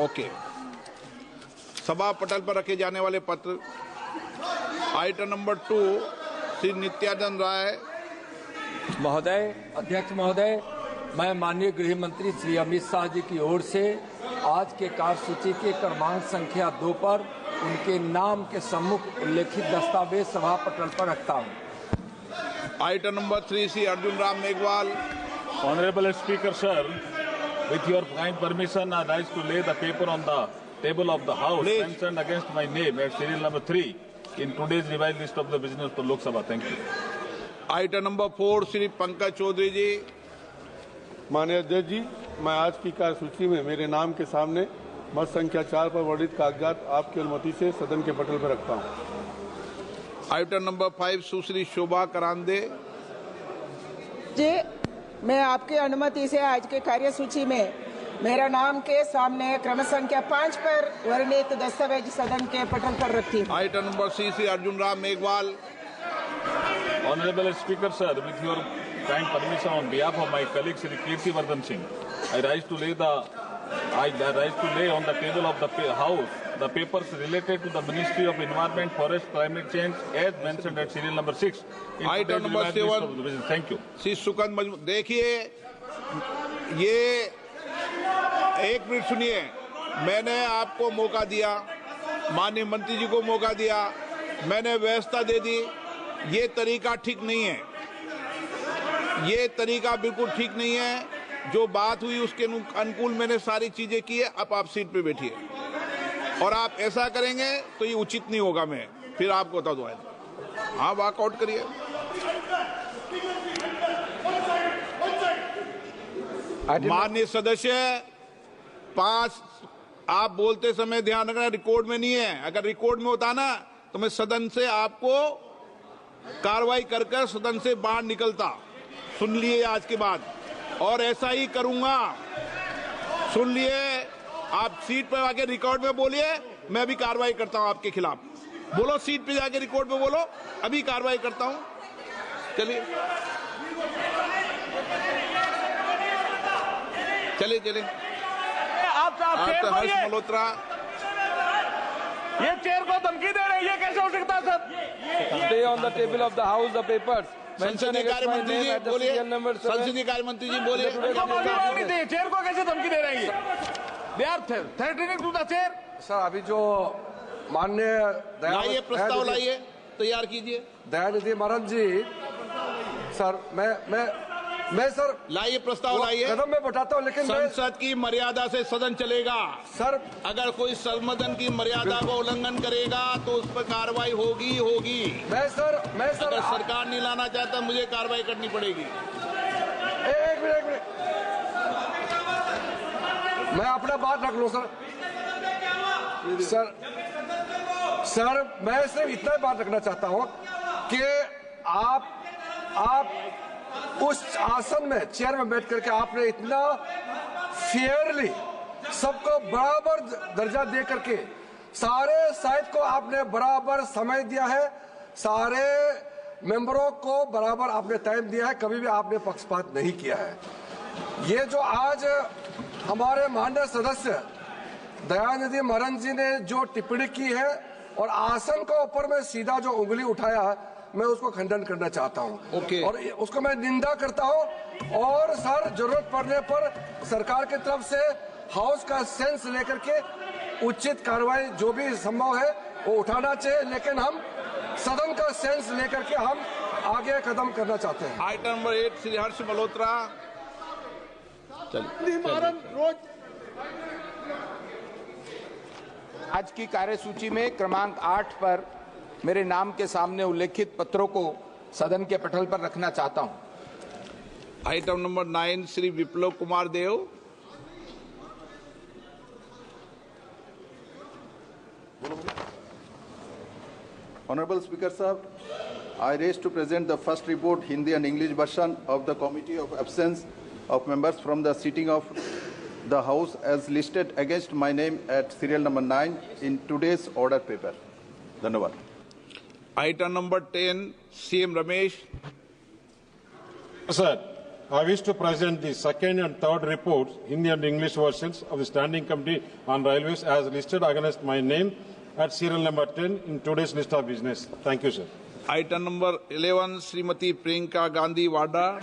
Okay. सभा पटल पर रखे जाने वाले पत्र। आइटम नंबर 2 श्री नित्यानंद राय महोदय। अध्यक्ष महोदय, मैं माननीय गृह मंत्री श्री अमित शाह जी की ओर से आज के कार्यसूची के क्रमांक संख्या 2 पर उनके नाम के सम्मुख उल्लेखित दस्तावेज सभा पटल पर रखता हूं। Item number 3 Shri Arjun Ram Meghwal. Honorable Speaker, sir, with your kind permission, I rise to lay the paper on the table of the House mentioned against my name at serial number 3 in today's revised list of the business for Lok Sabha. Thank you. Item number 4 Shri Pankaj Chaudhary ji. माननीय अध्यक्ष जी, मैं आज की कार्यसूची में मेरे नाम के सामने मत संख्या 4 पर वर्णित कागजात आपकी अनुमति से सदन के पटल पर रखता हूं। आइटम नंबर 5 सुश्री शोभा करांदे जी, मैं आपकी अनुमति से आज के कार्यसूची में मेरा नाम के सामने क्रम संख्या 5 पर वर्णित दस्तावेज सदन के पटल पर रखती हूँ। Item number 6 Shri Arjun Ram Meghwal. Honorable Speaker, sir, with your kind permission, on behalf of my colleague Shri Kirti Vardhan Singh, I rise to lay on the table of the House the papers related to the Ministry of Environment, Forest, Climate Change, as mentioned at serial number 6. Item number 7 Thank you. Shri Sukand Majmu. देखिए, ये एक minute सुनिए, मैंने आपको मौका दिया, माननीय मंत्री जी को मौका दिया, मैंने व्यवस्था दे दी। ये तरीका ठीक नहीं है, ये तरीका बिल्कुल ठीक नहीं है। जो बात हुई उसके अनुकूल मैंने सारी चीजें की है। अब आप सीट पे बैठिए, और आप ऐसा करेंगे तो ये उचित नहीं होगा। मैं फिर आपको बता दूँ। हाँ, वॉकआउट करिए। माननीय सदस्य 5, आप बोलते समय ध्यान रखना, रिकॉर्ड में नहीं है। अगर रिकॉर्ड में होता ना तो मैं सदन से आपको कार्रवाई कर सदन से बाहर निकलता। सुन लिए आज के बाद, और ऐसा ही करूंगा। सुन लिए, आप सीट पर आके रिकॉर्ड में बोलिए, मैं अभी कार्रवाई करता हूं आपके खिलाफ। बोलो, सीट पे जाके रिकॉर्ड में बोलो, अभी कार्रवाई करता हूं। चलिए चलिए चलिए। आप हर्ष मल्होत्रा, ये चेयर को धमकी दे रहे हैं, ये कैसे हो सकता है sir? Stay on the table of the House the papers. संसदीय कार्य मंत्री जी बोलिए। संसदीय कार्य मंत्री जी बोलिए। चेयर को कैसे धमकी दे रहे हैं? They are threatening to the chair. Sir, अभी जो माननीय लाइए प्रस्ताव, लाइए, तैयार कीजिए। दयानिधि मारन जी, सर मैं सर लाइए प्रस्ताव, लाइए। कदम में बैठाता हूँ, लेकिन संसद की मर्यादा से सदन चलेगा। सर, अगर कोई सदन की मर्यादा को उल्लंघन करेगा तो उस पर कार्रवाई होगी। मैं सर अगर सरकार नहीं लाना चाहता, मुझे कार्रवाई करनी पड़ेगी। एक मिनट, मैं अपना बात रख लूं सर, मैं सिर्फ इतना बात रखना चाहता हूं कि आप उस आसन में, चेयर में बैठ करके आपने इतना फेयरली सबको बराबर दर्जा दे करके सारे साइड को आपने बराबर समय दिया है, सारे मेंबरों को बराबर आपने टाइम दिया है, कभी भी आपने पक्षपात नहीं किया है। ये जो आज हमारे माननीय सदस्य दयानिधि मारन जी ने जो टिप्पणी की है और आसन के ऊपर में सीधा जो उंगली उठाया, मैं उसको खंडन करना चाहता हूं। और उसको मैं निंदा करता हूं। और सर, जरूरत पड़ने पर सरकार की तरफ से हाउस का सेंस लेकर के उचित कार्रवाई जो भी संभव है वो उठाना चाहिए, लेकिन हम सदन का सेंस लेकर के हम आगे कदम करना चाहते हैं। Item number 8 Shri Harsh Malhotra. आज की कार्यसूची में क्रमांक 8 पर मेरे नाम के सामने उल्लेखित पत्रों को सदन के पटल पर रखना चाहता हूं। Item number 9 Shri Viplav Kumar Dev. Honorable Speaker Sahab, I raise to present the first report, Hindi and English version of the Committee of Absence of members from the sitting of the House as listed against my name at serial number 9 in today's order paper. Dhanyavad. Item number 10, CM Ramesh. Sir, I wish to present the second and third reports, Hindi and English versions of the Standing Committee on Railways as listed against my name at serial number 10 in today's list of business. Thank you, sir. Item number 11, Srimati Priyanka Gandhi Wada.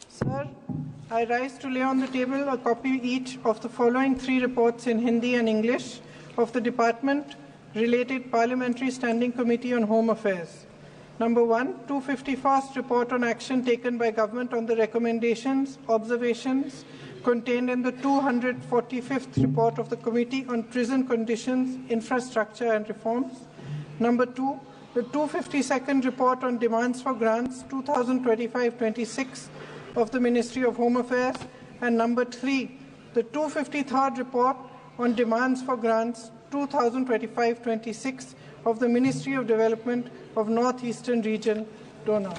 Sir, I rise to lay on the table a copy each of the following 3 reports in Hindi and English of the Department Related Parliamentary Standing Committee on Home Affairs. Number 1, 251st Report on Action taken by Government on the recommendations, observations contained in the 245th Report of the Committee on Prison Conditions, Infrastructure and Reforms. Number 2, the 252nd Report on Demands for Grants 2025-26 of the Ministry of Home Affairs. And number 3, the 253rd Report on Demands for Grants 2025-26 of the Ministry of Development of North Eastern Region, Donau.